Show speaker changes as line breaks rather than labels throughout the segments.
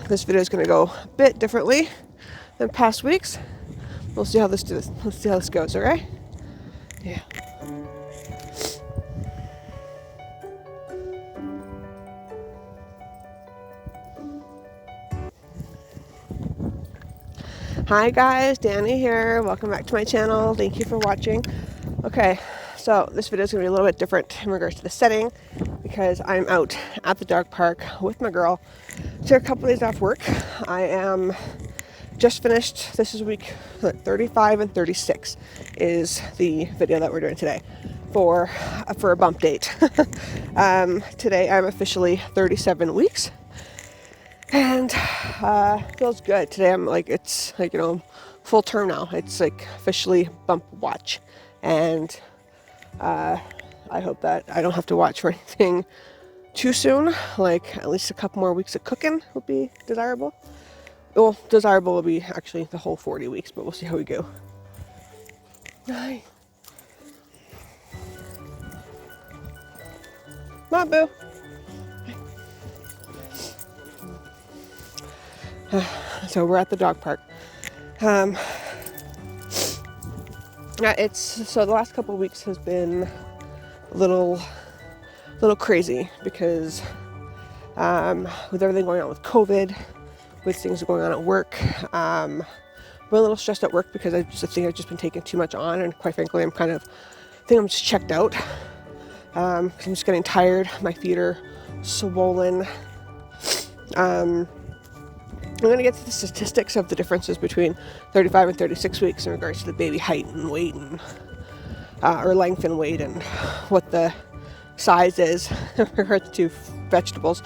this video is going to go a bit differently than past weeks. We'll see how this goes, okay? Yeah. Hi guys, Danny here. Welcome back to my channel. Thank you for watching. Okay, so this video is going to be a little bit different in regards to the setting because I'm out at the dog park with my girl. Took a couple days off work. I am just finished. This is week 35 and 36 is the video that we're doing today for a bump date. Today I'm officially 37 weeks. And feels good. Today I'm like, it's like, you know, full term now. It's like officially bump watch. And I hope that I don't have to watch for anything too soon. Like at least a couple more weeks of cooking would be desirable. Well, desirable will be actually the whole 40 weeks, but we'll see how we go. Hi. Come on, boo. So we're at the dog park. So the last couple of weeks has been a little crazy because with everything going on with COVID, with things going on at work, we're a little stressed at work because I think I've just been taking too much on, and quite frankly, I'm just checked out. 'Cause I'm just getting tired. My feet are swollen. I'm going to get to the statistics of the differences between 35 and 36 weeks in regards to the baby height and weight and or length and weight and what the size is in regards to vegetables.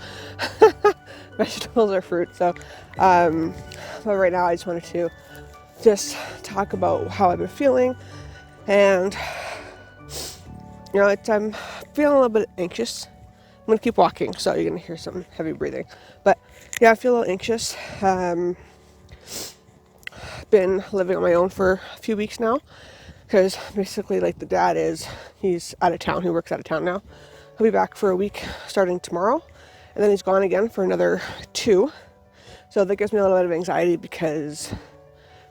Vegetables or fruit. So, but right now I just wanted to talk about how I've been feeling, and you know, I'm feeling a little bit anxious. I'm gonna keep walking, so you're gonna hear some heavy breathing. But yeah, I feel a little anxious. Been living on my own for a few weeks now, because basically, like, the dad he's out of town. He works out of town now. He'll be back for a week starting tomorrow, and then he's gone again for another 2. So that gives me a little bit of anxiety because,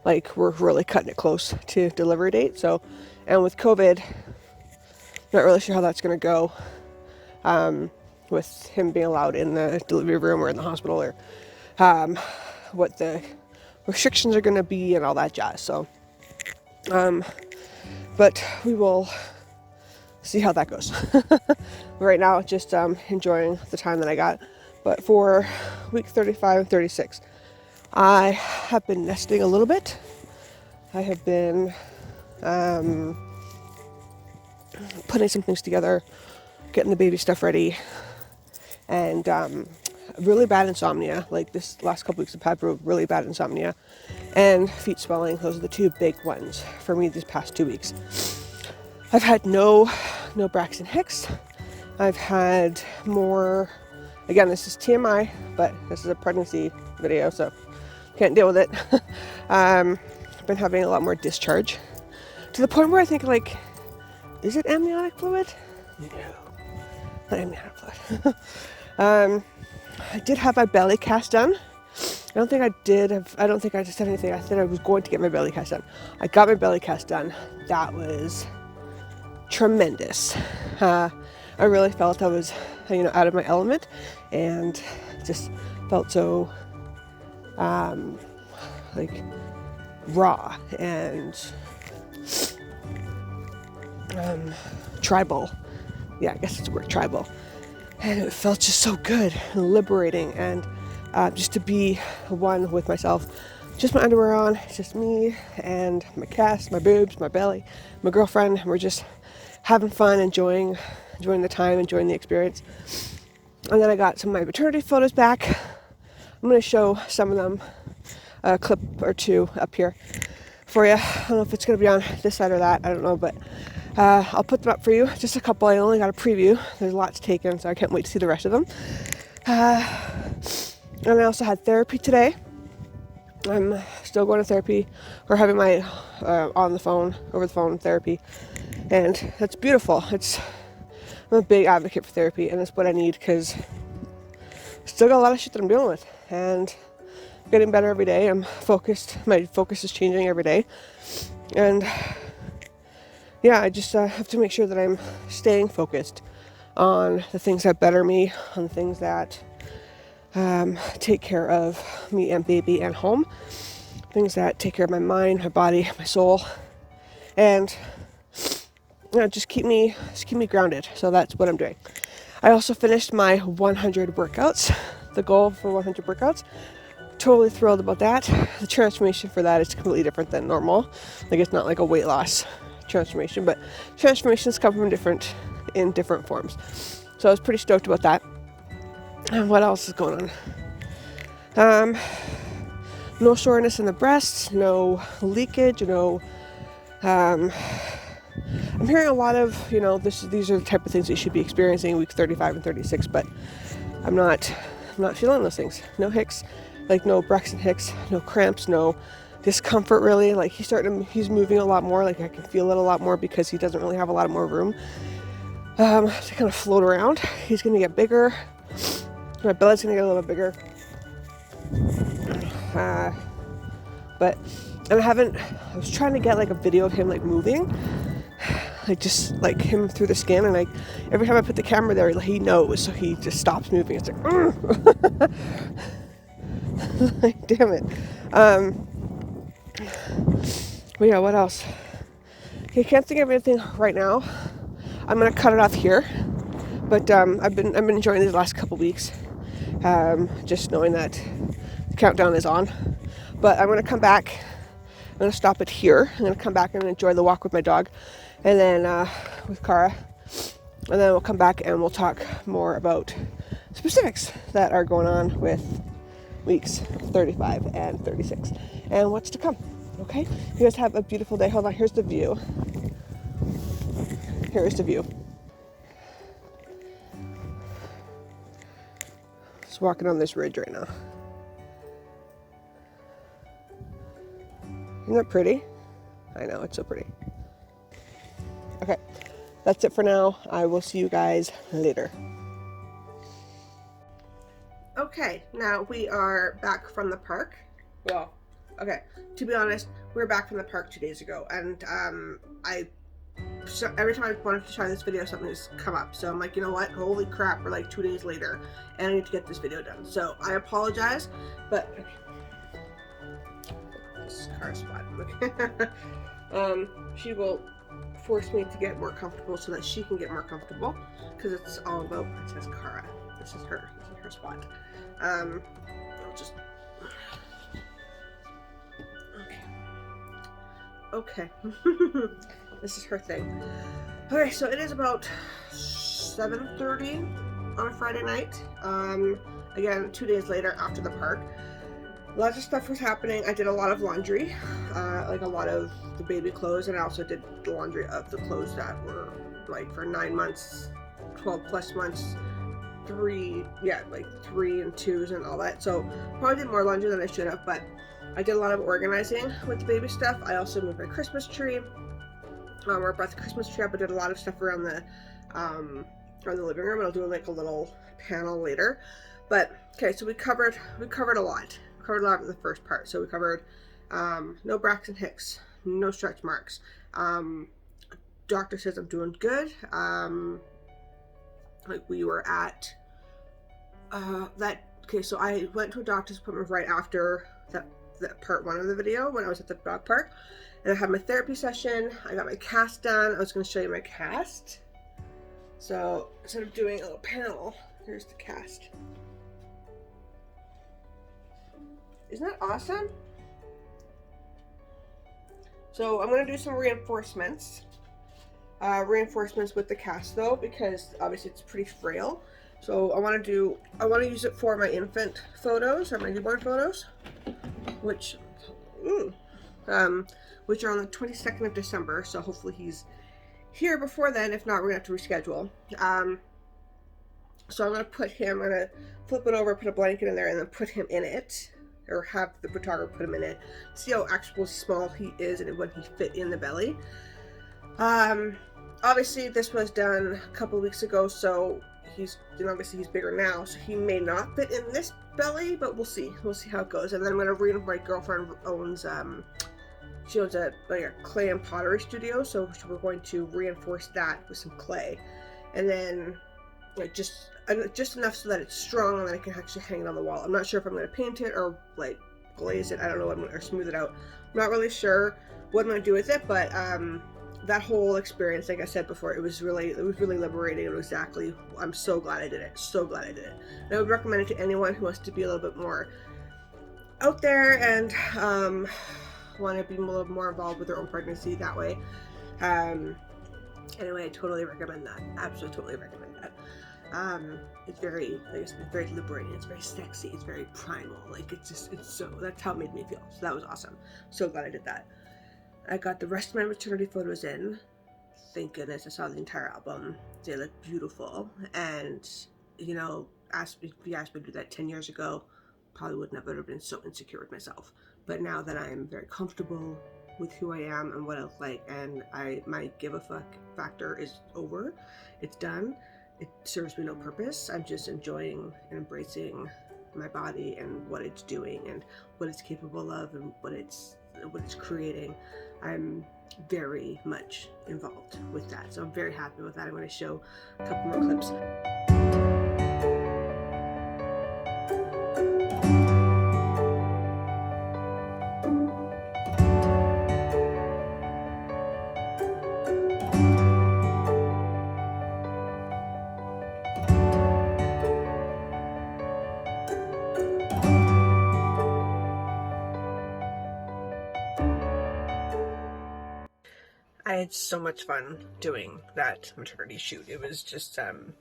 like, we're really cutting it close to delivery date. So, and with COVID, not really sure how that's gonna go. With him being allowed in the delivery room or in the hospital, or what the restrictions are going to be and all that jazz. So, but we will see how that goes. Right now, just enjoying the time that I got. But for week 35 and 36, I have been nesting a little bit. I have been putting some things together, getting the baby stuff ready, and really bad insomnia. Like, this last couple weeks I've had really bad insomnia and feet swelling. Those are the 2 big ones for me these past 2 weeks. I've had no Braxton Hicks. I've had more, again, this is TMI, but this is a pregnancy video, so can't deal with it. I've been having a lot more discharge to the point where I think, like, is it amniotic fluid? No. Not amniotic fluid. I did have my belly cast done. I don't think I just said anything. I said I was going to get my belly cast done. I got my belly cast done. That was tremendous. I really felt I was, out of my element, and just felt so, like, raw and tribal. Yeah, I guess it's the word, tribal. And it felt just so good and liberating, and just to be one with myself. Just my underwear on, it's just me and my cast, my boobs, my belly, my girlfriend. We're just having fun, enjoying the time, enjoying the experience. And then I got some of my maternity photos back. I'm going to show some of them, a clip or 2 up here for you. I don't know if it's going to be on this side or that, I don't know, but I'll put them up for you. Just a couple. I only got a preview. There's lots taken, so I can't wait to see the rest of them. And I also had therapy today. I'm still going to therapy. We're having my over the phone therapy, and that's beautiful. I'm a big advocate for therapy, and it's what I need, because still got a lot of shit that I'm dealing with, and getting better every day. I'm focused. My focus is changing every day. And yeah, I just have to make sure that I'm staying focused on the things that better me, on the things that take care of me and baby and home, things that take care of my mind, my body, my soul, and just keep me grounded. So that's what I'm doing. I also finished my 100 workouts, the goal for 100 workouts. Totally thrilled about that. The transformation for that is completely different than normal. Like, it's not like a weight loss transformation, but transformations come from in different forms. So I was pretty stoked about that. And what else is going on? No soreness in the breast, no leakage, I'm hearing a lot of, these are the type of things that you should be experiencing week 35 and 36, but I'm not feeling those things. No hicks, like no Braxton Hicks, no cramps, no discomfort really. Like he's moving a lot more, like I can feel it a lot more because he doesn't really have a lot more room to kind of float around. He's gonna get bigger. My belly's gonna get a little bit bigger. But I was trying to get like a video of him like moving, like just like him through the skin, and like every time I put the camera there, he knows, so he just stops moving. It's like, like, damn it. But yeah, what else? Okay, can't think of anything right now. I'm gonna cut it off here. But I've been enjoying these last couple weeks, just knowing that the countdown is on. But I'm gonna come back. I'm gonna stop it here. I'm gonna come back and enjoy the walk with my dog, and then with Kara, and then we'll come back and we'll talk more about specifics that are going on with weeks 35 and 36 and what's to come. Okay, you guys have a beautiful day. Hold on, here's the view. Here's the view. Just walking on this ridge right now. Isn't that pretty? I know, it's so pretty. Okay, that's it for now. I will see you guys later. Okay, now we are back from the park. Well, okay, to be honest, we were back from the park 2 days ago, and so every time I wanted to try this video, something has come up. So I'm like, you know what? Holy crap, we're like 2 days later, and I need to get this video done. So I apologize, but this car spot. She will force me to get more comfortable so that she can get more comfortable, because it's all about Princess Kara. This is her spot. I'll just okay. This is her thing. Okay, so it is about 7:30 on a Friday night. Again, 2 days later after the park. Lots of stuff was happening. I did a lot of laundry, like a lot of the baby clothes, and I also did the laundry of the clothes that were like for 9 months, 12 plus months, 3 and 2s and all that. So probably did more laundry than I should have, but I did a lot of organizing with the baby stuff. I also moved my Christmas tree. Or brought the Christmas tree up. I did a lot of stuff around the living room, and I'll do like a little panel later. But okay, so we covered a lot. We covered a lot of the first part. So we covered no Braxton Hicks, no stretch marks. Doctor says I'm doing good. Like we were at that. Okay, so I went to a doctor's appointment right after that part 1 of the video when I was at the dog park. And I had my therapy session. I got my cast done. I was going to show you my cast. So instead of doing a little panel, here's the cast. Isn't that awesome? So I'm going to do some reinforcements. Reinforcements with the cast though, because obviously it's pretty frail. So I want to use it for my infant photos or my newborn photos, which are on the 22nd of December, so hopefully he's here before then. If not, we're gonna have to reschedule. So I'm gonna flip it over, put a blanket in there, and then put him in it, or have the photographer put him in it, see how actually small he is and when he fit in the belly. Obviously this was done a couple weeks ago, so he's, and obviously he's bigger now, so he may not fit in this belly, but we'll see how it goes. And then I'm gonna my girlfriend owns she owns a clay and pottery studio, so we're going to reinforce that with some clay, and then like just enough so that it's strong and then I can actually hang it on the wall. I'm not sure if I'm gonna paint it or like glaze it. I don't know. Or smooth it out. I'm not really sure what I'm gonna do with it, but that whole experience, like I said before, it was really liberating. It was exactly. I'm so glad I did it. So glad I did it. And I would recommend it to anyone who wants to be a little bit more out there and want to be a little more involved with their own pregnancy that way. Anyway, I totally recommend that. Absolutely, totally recommend that. It's very, like I said, it's very liberating. It's very sexy. It's very primal. Like it's so. That's how it made me feel. So that was awesome. So glad I did that. I got the rest of my maternity photos in. Thank goodness I saw the entire album. They look beautiful. And you know, if you asked me to do that 10 years ago, probably would never have been so insecure with myself. But now that I'm very comfortable with who I am and what I look like, and my give a fuck factor is over, it's done. It serves me no purpose. I'm just enjoying and embracing my body and what it's doing and what it's capable of and what it's creating. I'm very much involved with that, so I'm very happy with that. I'm going to show a couple more clips. I had so much fun doing that maternity shoot. It was just, it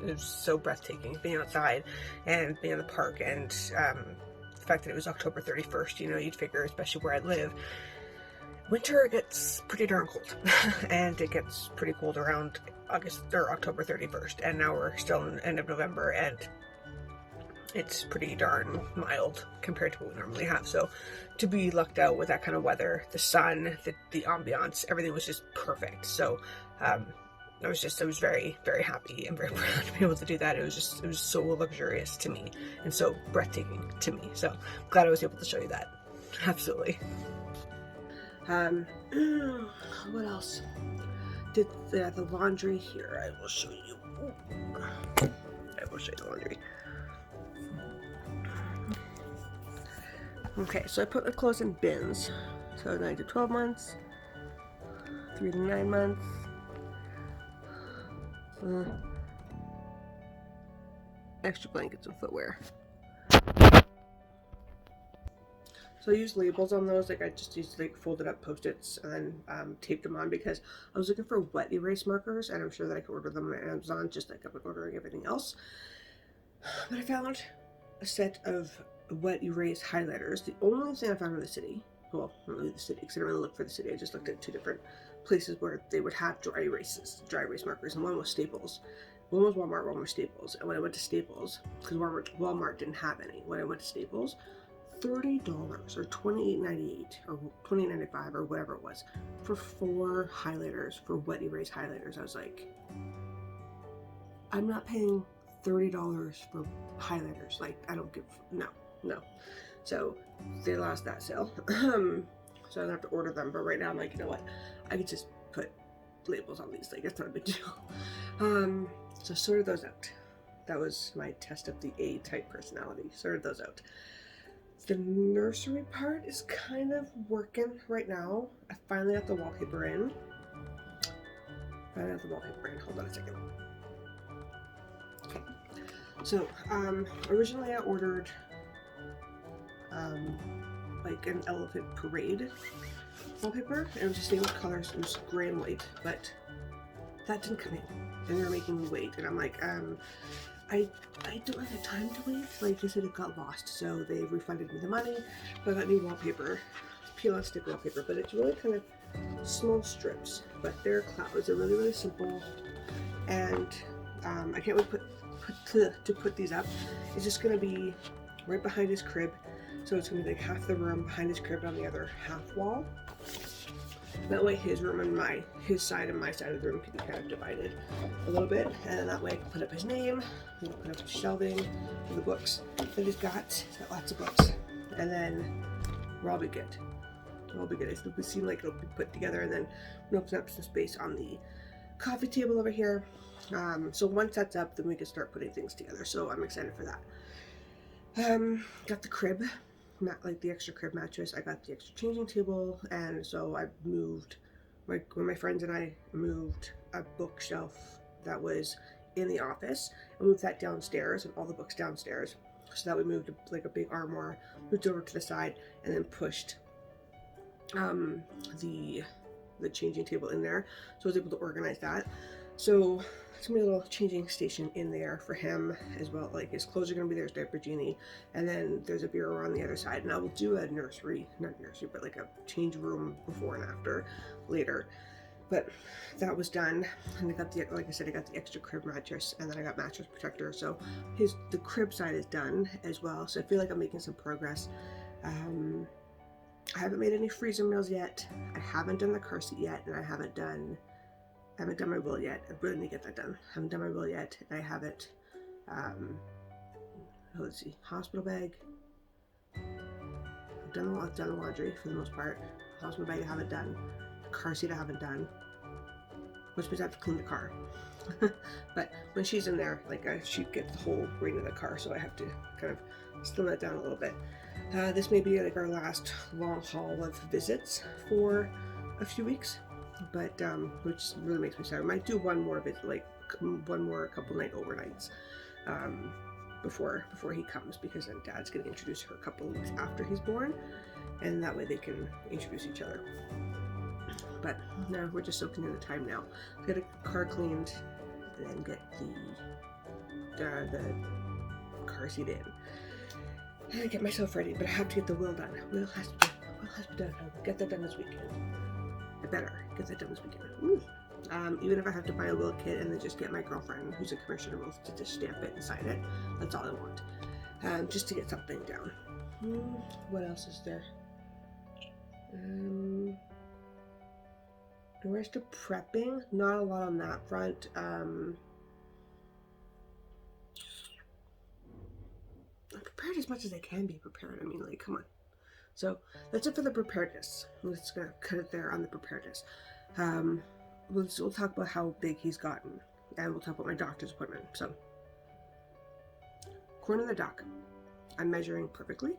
was so breathtaking being outside and being in the park, and the fact that it was October 31st, you know, you'd figure, especially where I live, winter gets pretty darn cold, and it gets pretty cold around October 31st, and now we're still in the end of November, and it's pretty darn mild compared to what we normally have. So to be lucked out with that kind of weather, the sun, the ambiance, everything was just perfect. So I was very, very happy and very proud to be able to do that. It was so luxurious to me and so breathtaking to me. So I'm glad I was able to show you that. Absolutely. What else? Did the laundry here. I will show you. I will show you the laundry. Okay, so I put the clothes in bins. So 9 to 12 months, 3 to 9 months, extra blankets and footwear. So I use labels on those. Like I just used like folded up Post-its and then taped them on because I was looking for wet erase markers, and I'm sure that I could order them on Amazon just like I've been ordering everything else. But I found a set of wet erase highlighters. The only thing I found in the city, well, not really the city, because I didn't really look for the city. I just looked at two different places where they would have dry erase markers, and one was Staples. One was Walmart, one was Staples. And when I went to Staples, because Walmart didn't have any, when I went to Staples, $30 or $28.98 or $20.95 or whatever it was for 4 highlighters, for wet erase highlighters. I was like, I'm not paying $30 for highlighters. Like, I don't give, no. So they lost that sale. So I don't have to order them, but right now I'm like, you know what? I could just put labels on these, like it's not a big deal. So sorted those out. That was my test of the A-type personality. Sorted those out. The nursery part is kind of working right now. I finally got the wallpaper in. Hold on a second. Okay. So, originally I ordered like an elephant parade wallpaper. It was the same colors, it was gray and white, but that didn't come in, and they were making me wait, and I'm like, I don't have the time to wait. Like they said, it got lost, so they refunded me the money. But I got new wallpaper, peel and stick wallpaper, but it's really kind of small strips, but they're clouds. They're really, really simple, and I can't wait to put these up. It's just gonna be right behind his crib, so it's gonna be like half the room behind his crib on the other half wall. That way his room and his side and my side of the room can be kind of divided a little bit, and then that way I can put up his name, put up his shelving for the books that he's got. He's got lots of books, and then we'll all be good. We'll be good. It seems like it'll be put together, and then we'll open up some space on the coffee table over here. So once that's up, then we can start putting things together. So I'm excited for that. Got the crib, like the extra crib mattress. I got the extra changing table, and so I moved. When my friends and I moved a bookshelf that was in the office, and moved that downstairs, and all the books downstairs. So that we moved like a big armoire, moved over to the side, and then pushed the changing table in there, so I was able to organize that. So it's gonna be a little changing station in there for him as well. Like his clothes are gonna be there, his diaper genie, and then there's a bureau on the other side. And I will do a nursery, not nursery, but like a change room before and after later. But that was done, and I got the, like I said, I got the extra crib mattress, and then I got mattress protector. So the crib side is done as well. So I feel like I'm making some progress. I haven't made any freezer meals yet. I haven't done the car seat yet, and I haven't done my will yet. I really need to get that done. I haven't done my will yet, and I haven't. Let's see, hospital bag. I've done the laundry for the most part. Hospital bag I haven't done. Car seat I haven't done, which means I have to clean the car. But when she's in there, like she gets the whole reign of the car, so I have to kind of slim that down a little bit. This may be like our last long haul of visits for a few weeks, but which really makes me sad. I might do one more visit, like one more couple night overnights before he comes, because then Dad's gonna introduce her a couple of weeks after he's born, and that way they can introduce each other. But no, we're just soaking in the time now. Get a car cleaned, and then get the car seat in. And get myself ready, but I have to get the will done. Will has to be done. I'll get that done this weekend. I better get that done this weekend. Ooh. Even if I have to buy a will kit and then just get my girlfriend, who's a commissioner, to just stamp it and sign it. That's all I want. Just to get something down. What else is there? The rest of prepping, not a lot on that front. I'm prepared as much as I can be prepared. I mean, like, come on. So that's it for the preparedness. I'm just gonna cut it there on the preparedness. We'll talk about how big he's gotten, and we'll talk about my doctor's appointment. So, according to the doc, I'm measuring perfectly.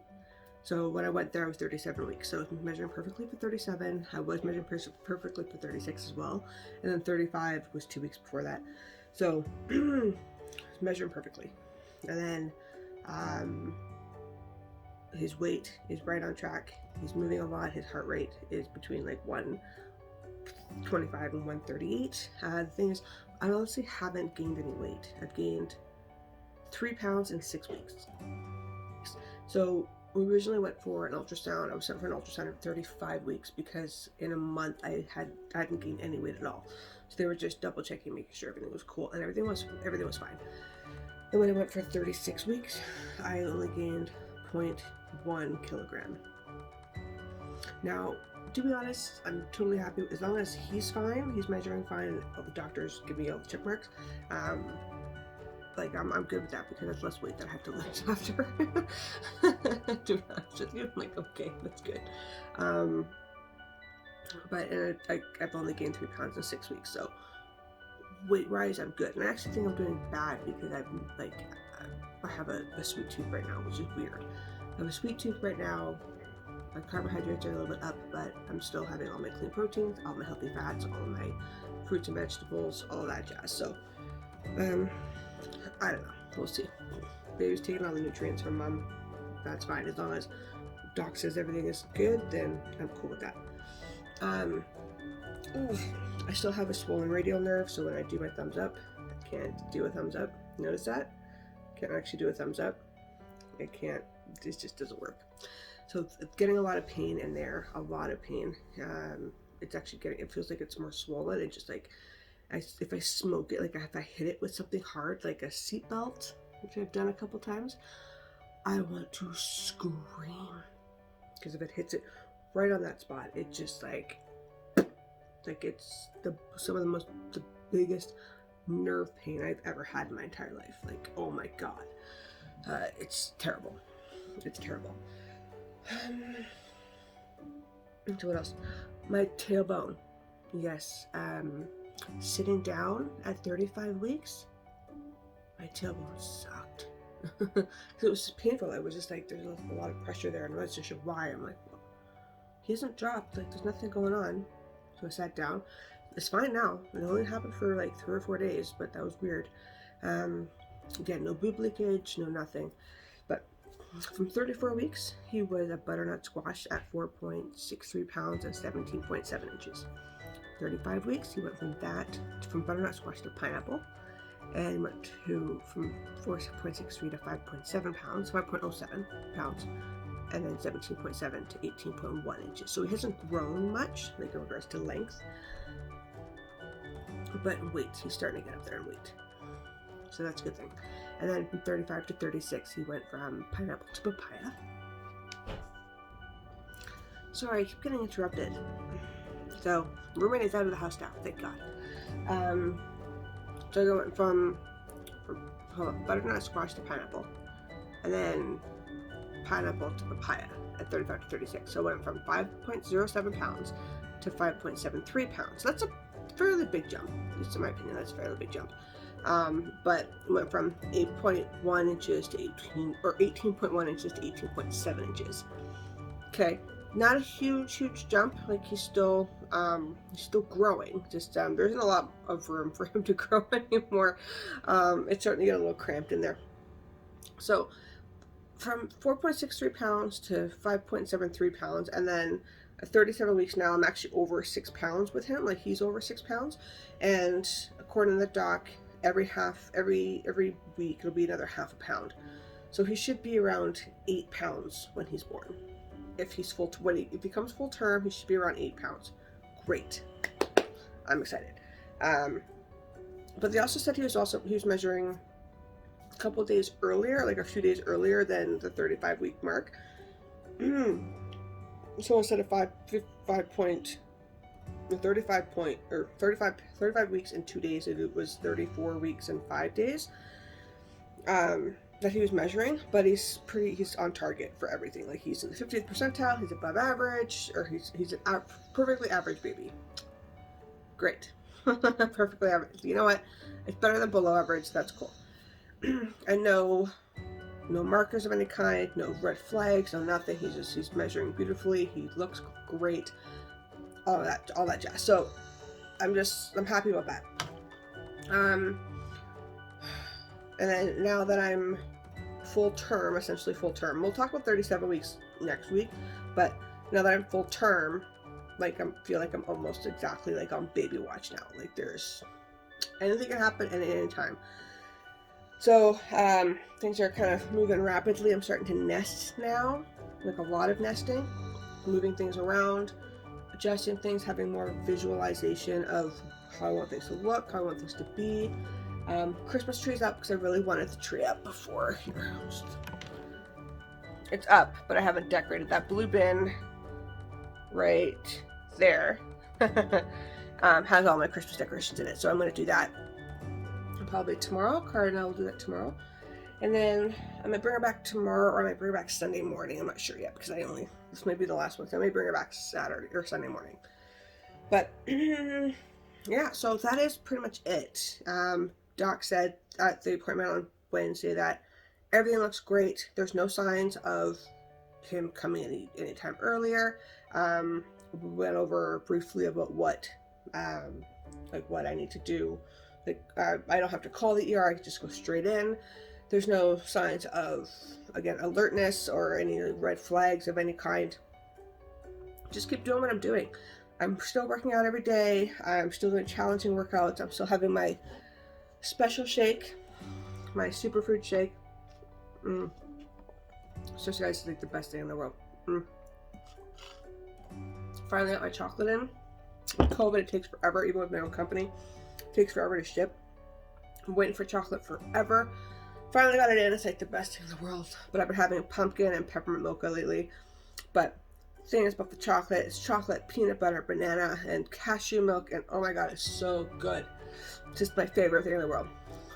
So when I went there, I was 37 weeks. So I was measuring perfectly for 37. I was measuring perfectly for 36 as well. And then 35 was 2 weeks before that. So measuring perfectly. And then his weight is right on track. He's moving a lot. His heart rate is between like 125 and 138. The thing is, I honestly haven't gained any weight. I've gained 3 pounds in 6 weeks. So we originally went for an ultrasound. I was sent for an ultrasound at 35 weeks because in a month I hadn't gained any weight at all. So they were just double checking, making sure everything was cool, and everything was fine. And when I went for 36 weeks, I only gained 0.1 kilogram. Now, to be honest, I'm totally happy as long as he's fine. He's measuring fine, and all the doctors give me all the check marks. Like I'm good with that because that's less weight that I have to lose after. To be honest with you, I'm like, okay, that's good. But I've only gained 3 pounds in 6 weeks, so weight-wise, I'm good. And I actually think I'm doing bad because I have a sweet tooth right now, which is weird. I have a sweet tooth right now. My carbohydrates are a little bit up, but I'm still having all my clean proteins, all my healthy fats, all of my fruits and vegetables, all of that jazz. So, I don't know. We'll see. Baby's taking all the nutrients from mom. That's fine. As long as doc says everything is good, then I'm cool with that. I still have a swollen radial nerve, so when I do my thumbs up, I can't do a thumbs up. Notice that? Can't actually do a thumbs up. I can't. This just doesn't work. So it's getting a lot of pain in there. A lot of pain. It's actually it feels like it's more swollen. It's just like, if I smoke it, like if I hit it with something hard, like a seat belt, which I've done a couple times, I want to scream. Because if it hits it right on that spot, it just like, Like it's the biggest nerve pain I've ever had in my entire life. Like, oh my god, it's terrible. It's terrible. So what else? My tailbone. Yes. Sitting down at 35 weeks, my tailbone sucked. It was painful. It was just like there's a lot of pressure there, and I wasn't sure why. I'm like, well, he hasn't dropped. Like there's nothing going on. So I sat down. It's fine now. It only happened for like 3 or 4 days, but that was weird. Again, no boob leakage, no nothing. But from 34 weeks, he was a butternut squash at 4.63 pounds and 17.7 inches. 35 weeks, he went from butternut squash to pineapple, and went from 4.63 to 5.7 pounds, 5.07 pounds, and then 17.7 to 18.1 inches. So he hasn't grown much, like in regards to length, but in weight, he's starting to get up there in weight. So that's a good thing. And then from 35 to 36, he went from pineapple to papaya. Sorry, I keep getting interrupted. So, roommate is out of the house now, thank God. So I went from butternut squash to pineapple, and then pineapple to papaya at 35 to 36. So I went from 5.07 pounds to 5.73 pounds. So that's a fairly big jump, at least in my opinion. That's a fairly big jump. But it went from 8.1 inches to 18.1 inches to 18.7 inches. Okay. Not a huge jump. Like he's still growing. Just there isn't a lot of room for him to grow anymore. It's starting to get a little cramped in there. So from 4.63 pounds to 5.73 pounds, and then at 37 weeks now, I'm actually over 6 pounds with him. Like he's over 6 pounds, and according to the doc, every week it'll be another half a pound. So he should be around 8 pounds when he's born. If he's if he becomes full term, he should be around 8 pounds. Great. I'm excited. But they also said he was measuring a couple days earlier, like a few days earlier than the 35-week mark. So instead of 35 weeks and 2 days, it was 34 weeks and 5 days. That he was measuring, but he's on target for everything. Like he's in the 50th percentile, he's above average, or he's a perfectly average baby. Great. Perfectly average. You know what? It's better than below average. That's cool. And no markers of any kind, no red flags, no nothing. He's measuring beautifully. He looks great. All that jazz. So I'm happy about that. And then now that I'm essentially full term, we'll talk about 37 weeks next week, but now that I'm full term, like I feel like I'm almost exactly like on baby watch now. Like there's anything can happen at any time. So things are kind of moving rapidly. I'm starting to nest now, like a lot of nesting, moving things around, adjusting things, having more visualization of how I want things to look, how I want things to be. Christmas tree's up because I really wanted the tree up before. It's up, but I haven't decorated that blue bin right there. Has all my Christmas decorations in it, so I'm going to do that probably tomorrow. Cardinal will do that tomorrow, and then I might bring her back tomorrow, or I might bring her back Sunday morning. I'm not sure yet because this may be the last one, so I may bring her back Saturday or Sunday morning. But yeah, so that is pretty much it. Doc said at the appointment on Wednesday that everything looks great. There's no signs of him coming any time earlier. We went over briefly about what I need to do. Like I don't have to call the ER. I can just go straight in. There's no signs of, again, alertness or any red flags of any kind. Just keep doing what I'm doing. I'm still working out every day. I'm still doing challenging workouts. I'm still having my special shake, my superfood shake. Seriously, guys, it's like the best thing in the world. Finally got my chocolate in. COVID, it takes forever, even with my own company. It takes forever to ship. I'm waiting for chocolate forever. Finally got it in. It's like the best thing in the world. But I've been having pumpkin and peppermint mocha lately. But thing is about the chocolate. It's chocolate, peanut butter, banana, and cashew milk, and oh my god, it's so good. It's just my favorite thing in the world.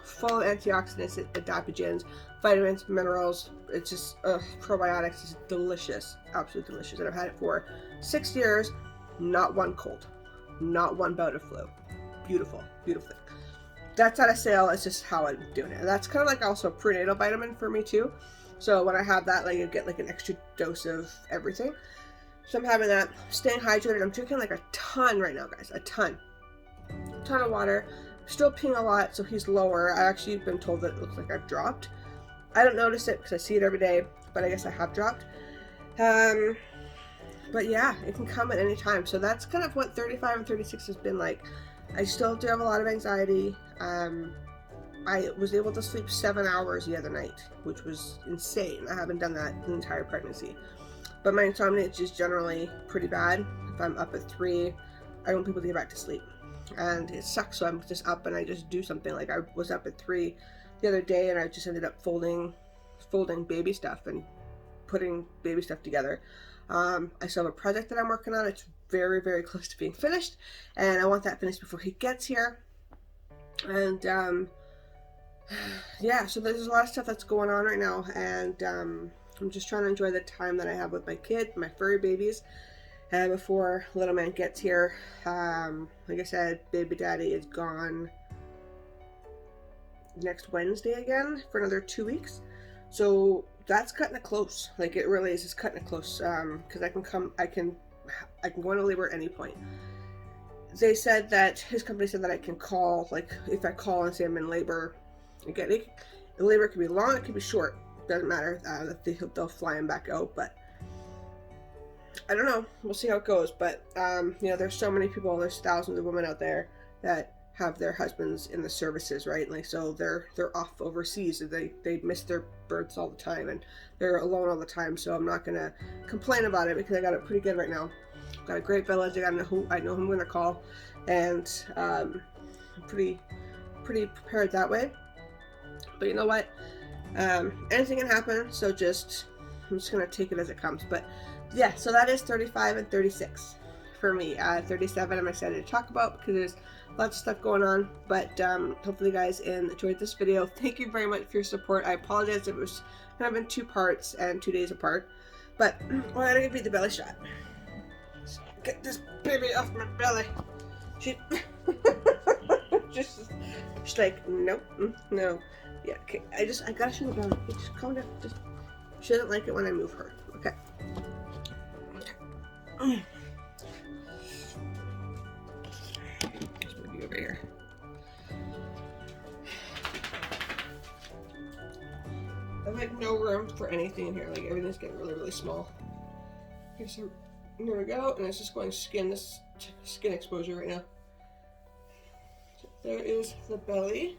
Full of antioxidants, adaptogens, vitamins, minerals. It's just probiotics. It's delicious, absolutely delicious. And I've had it for 6 years. Not one cold, not one bout of flu. Beautiful, beautiful thing. That's out of sale. It's just how I'm doing it. And that's kind of like also a prenatal vitamin for me too. So when I have that, like, I get like an extra dose of everything. So I'm having that, staying hydrated. I'm drinking like a ton right now, guys, a ton of water. I'm still peeing a lot, so he's lower. I actually been told that it looks like I've dropped. I don't notice it because I see it every day, but I guess I have dropped. But yeah, it can come at any time. So that's kind of what 35 and 36 has been like. I still do have a lot of anxiety. I was able to sleep 7 hours the other night, which was insane. I haven't done that the entire pregnancy. But my insomnia is just generally pretty bad. If I'm up at 3, I don't want people to get back to sleep. And it sucks, so I'm just up and I just do something. Like I was up at 3 the other day and I just ended up folding baby stuff and putting baby stuff together. I still have a project that I'm working on. It's very, very close to being finished. And I want that finished before he gets here. And yeah, so there's a lot of stuff that's going on right now. And I'm just trying to enjoy the time that I have with my kid, my furry babies, before little man gets here. Like I said, baby daddy is gone next Wednesday again for another 2 weeks. So that's cutting it close. Like it really is just cutting it close. Because I can go into labor at any point. They said that his company said that I can call, like if I call and say I'm in labor, again, the labor could be long, it could be short. Doesn't matter. They'll fly him back out, but I don't know. We'll see how it goes. But you know, there's so many people. There's thousands of women out there that have their husbands in the services, right? Like so, they're off overseas. They miss their births all the time, and they're alone all the time. So I'm not gonna complain about it because I got it pretty good right now. Got a great village. I know who I'm gonna call, and I'm pretty prepared that way. But you know what? Anything can happen, so I'm just gonna take it as it comes. But yeah, so that is 35 and 36 for me. 37 I'm excited to talk about because there's lots of stuff going on. But hopefully you guys enjoyed this video. Thank you very much for your support. I apologize if it was kind of in 2 parts and 2 days apart, but well, I gotta give you the belly shot. So get this baby off my belly. She's like, nope, no. Yeah, okay. I gotta show her down. Okay, just calm down. She doesn't like it when I move her. Okay. Just move you over here. I have like no room for anything in here. Like everything's getting really, really small. Okay, so there we go. And it's just going skin exposure right now. So there is the belly.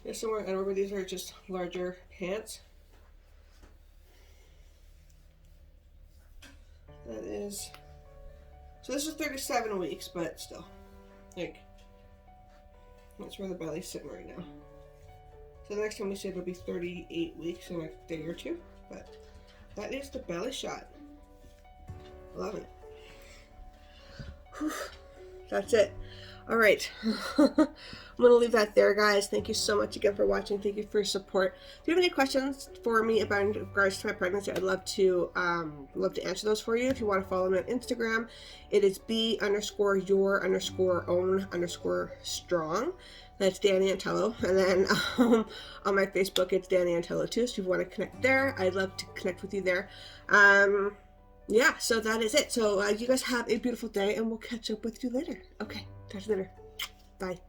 There's somewhere, and remember these are just larger pants. That is, so this is 37 weeks, but still, like, that's where the belly's sitting right now. So the next time we see it, it'll be 38 weeks in a day or 2, but that is the belly shot. Love it. Whew. That's it. All right. I'm going to leave that there, guys. Thank you so much again for watching. Thank you for your support. If you have any questions for me about in regards to my pregnancy, I'd love to answer those for you. If you want to follow me on Instagram, it is b_your_own_strong. That's Danny Antello. And then on my Facebook, it's Danny Antello too. So if you want to connect there, I'd love to connect with you there. Yeah, so that is it. So you guys have a beautiful day, and we'll catch up with you later. Okay, talk to you later. Bye.